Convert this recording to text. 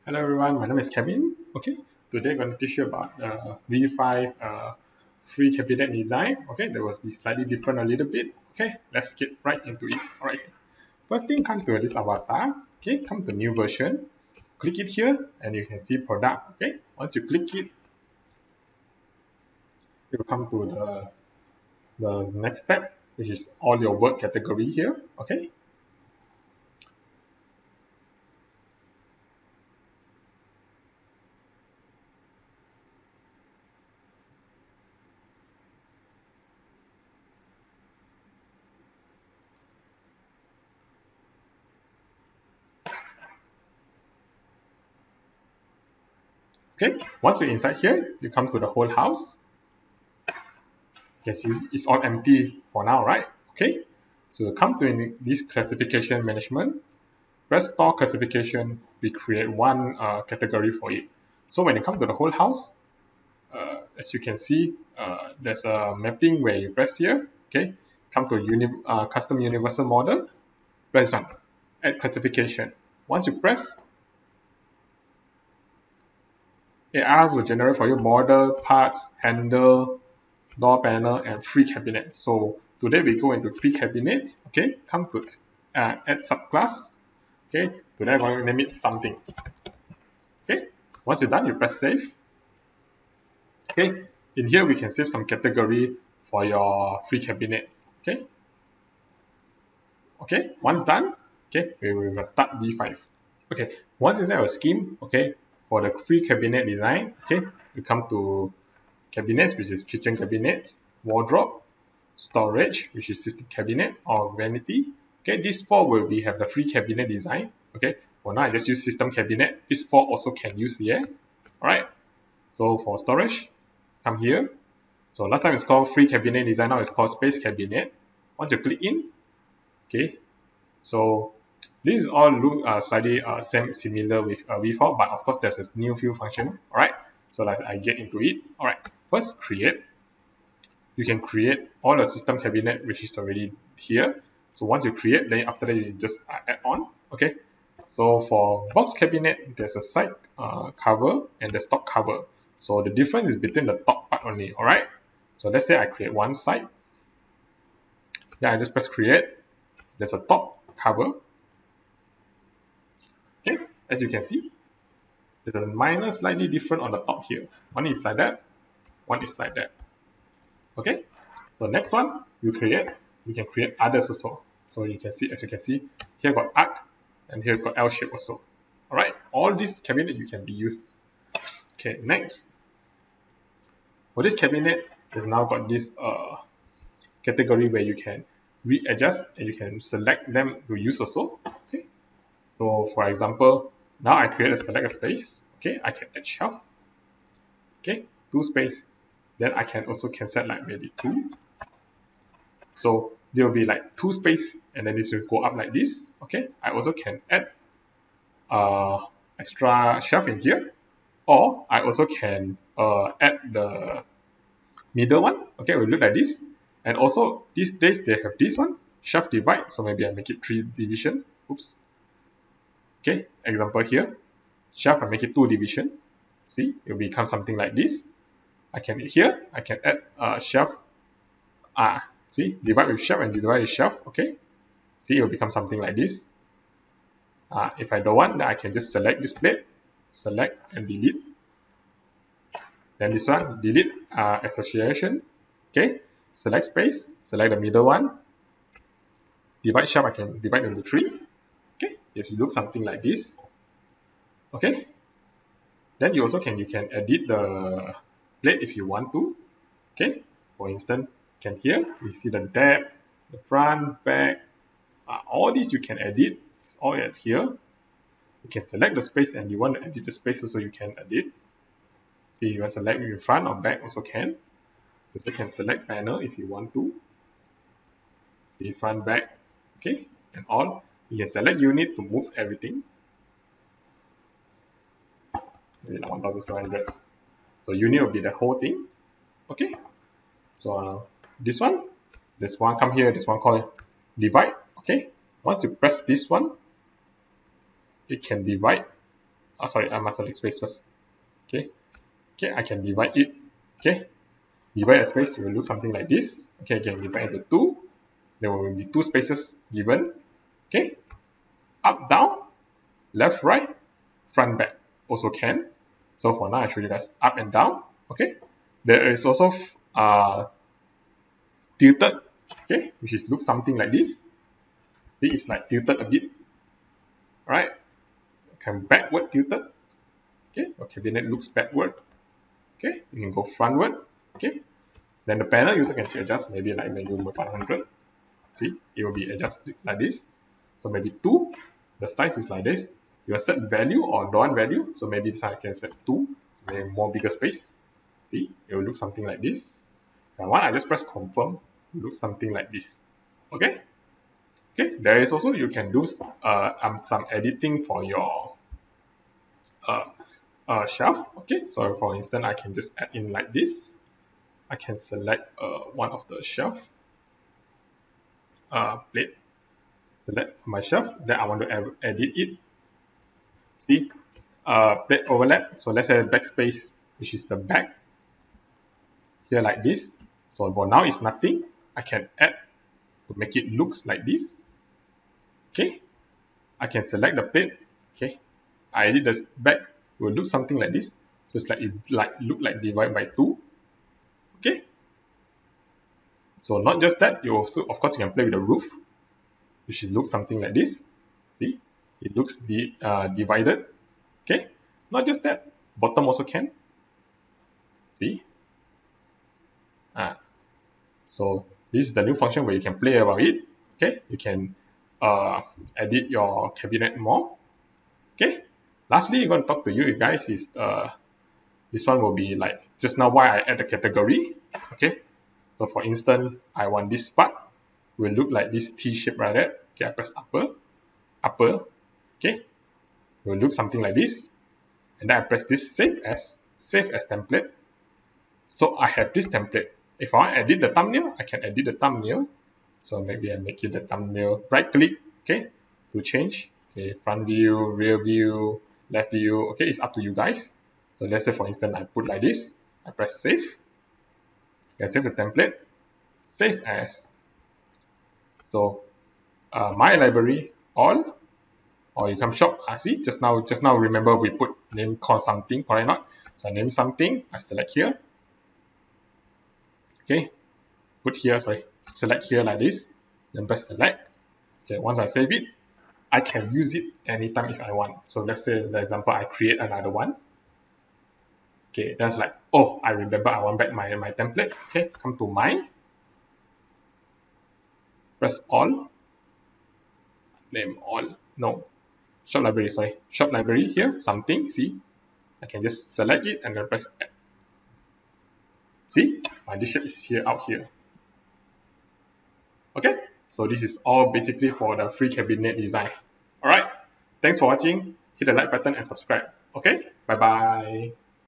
Hello everyone, my name is Kevin. Okay, today I'm going to teach you about V5 free cabinet design. Okay, that will be slightly different a little bit. Okay, let's get right into it. Alright, first thing, come to this avatar. Okay, come to new version. Click it here and you can see product. Okay, once you click it, it will come to the next step, which is all your work category here. Okay, okay. Once you're inside here, you come to the whole house. You can see it's all empty for now, right? Okay, so come to this classification management, press store classification, we create one category for it. So when you come to the whole house, as you can see, there's a mapping where you press here. Okay, come to custom universal model, press one, add classification. Once you press, AiHouse will generate for you model, parts, handle, door panel, and free cabinet. So today we go into free cabinet. Okay, come to add subclass. Okay, today I'm going to name it something. Okay, once you're done, you press save. Okay, in here we can save some category for your free cabinets. Okay, okay, once done, okay, we will start V5. Okay, once inside our scheme, okay, for the free cabinet design, okay, we come to cabinets, which is kitchen cabinet, wardrobe, storage, which is system cabinet or vanity. Okay, these four will be have the free cabinet design. Okay, for now I just use system cabinet. These four also can use here. Alright, so for storage, come here. So last time it's called free cabinet design, now it's called space cabinet. Once you click in, okay, so this is all look slightly similar with V4, but of course there's this new field function. Alright, so like I get into it. Alright, first create. You can create all the system cabinet which is already here. So once you create, then after that you just add on. Okay, so for box cabinet, there's a side cover and the top cover. So the difference is between the top part only. Alright, so let's say I create one side. Yeah, I just press create. There's a top cover. Okay, as you can see, there's a minor slightly different on the top here. One is like that, one is like that. Okay, so next one you can create others also. So you can see, as you can see, here got arc and here got L shape also. Alright, all these cabinet you can be used. Okay, next. For this cabinet, there's now got this category where you can readjust and you can select them to use also. Okay, so for example, now I create a select a space. Okay, I can add shelf. Okay, 2 space. Then I can also set like maybe 2. So there will be like 2 space and then this will go up like this. Okay, I also can add extra shelf in here, or I also can add the middle one. Okay, it will look like this. And also these days they have this one, shelf divide, so maybe I make it 3 division. Oops. Okay, example here, shelf I make it 2 division. See, it will become something like this. I can add shelf. See, divide with shelf and divide with shelf. Okay, see, it will become something like this. If I don't want, then I can just select this plate, select and delete. Then this one, delete association. Okay, select space, select the middle one. Divide shelf, I can divide into 3. Okay, if you look something like this. Okay, then you can edit the plate if you want to. Okay, for instance, here we see the depth, the front, back, all these you can edit. It's all at here. You can select the space and you want to edit the spaces, so you can edit. See, you want to select in front or back also can. You also can select panel if you want to. See, front, back, okay, and all. You can select unit to move everything. Maybe like 1700. So unit will be the whole thing. Okay. So this one come here, this one called divide. Okay, once you press this one, it can divide sorry, I must select space first. Okay, I can divide it. Okay, divide a space will look something like this. Okay, again, divide into 2. There will be 2 spaces given. Okay, up, down, left, right, front, back also can. So for now, I show you guys up and down. Okay, there is also tilted. Okay, which is look something like this. See, it's like tilted a bit. Right, can backward tilted. Okay, your cabinet looks backward. Okay, you can go frontward. Okay, then the panel you also can adjust, maybe like maybe 100. See, it will be adjusted like this. So maybe 2, the size is like this. You set value or don't value, so maybe this I can set 2, so maybe more bigger space. See, it will look something like this. And one, I just press confirm, it looks something like this. Okay, there is also, you can do some editing for your shelf. Okay, so for instance, I can just add in like this. I can select one of the shelf plate, select my shelf, then I want to edit it. See, plate overlap. So let's say backspace, which is the back here like this. So for now it's nothing. I can add to make it looks like this. Okay, I can select the plate. Okay, I edit the back, it will look something like this. So it's like look like divide by 2. Okay, so not just that, you also, of course, you can play with the roof, which is look something like this. See, it looks divided. Okay, not just that, bottom also can. See, so this is the new function where you can play about it. Okay, you can edit your cabinet more. Okay, lastly, I'm going to talk to you guys is this one will be like just now why I add the category. Okay, so for instance, I want this part will look like this T shape right there. Okay, I press upper. Okay, it will look something like this, and then I press this save as template. So I have this template. If I want to edit the thumbnail, I can edit the thumbnail. So maybe I make it the thumbnail. Right click, okay, to change. Okay, front view, rear view, left view. Okay, it's up to you guys. So let's say for instance I put like this. I press save. I save the template. Save as. So my library all. Or you come shop. See, just now remember we put name call something, correct not? So I name something. I select here. Okay, put here, sorry, select here like this, then press select. Okay, once I save it, I can use it anytime if I want. So let's say, for example, I create another one. Okay, that's like, oh, I remember I want back my template. Okay, come to my, press all, name all, no, shop library, sorry, shop library here, something, see, I can just select it and then press add. See, my dish is here, out here. Okay, so this is all basically for the free cabinet design. Alright, thanks for watching. Hit the like button and subscribe. Okay, bye bye.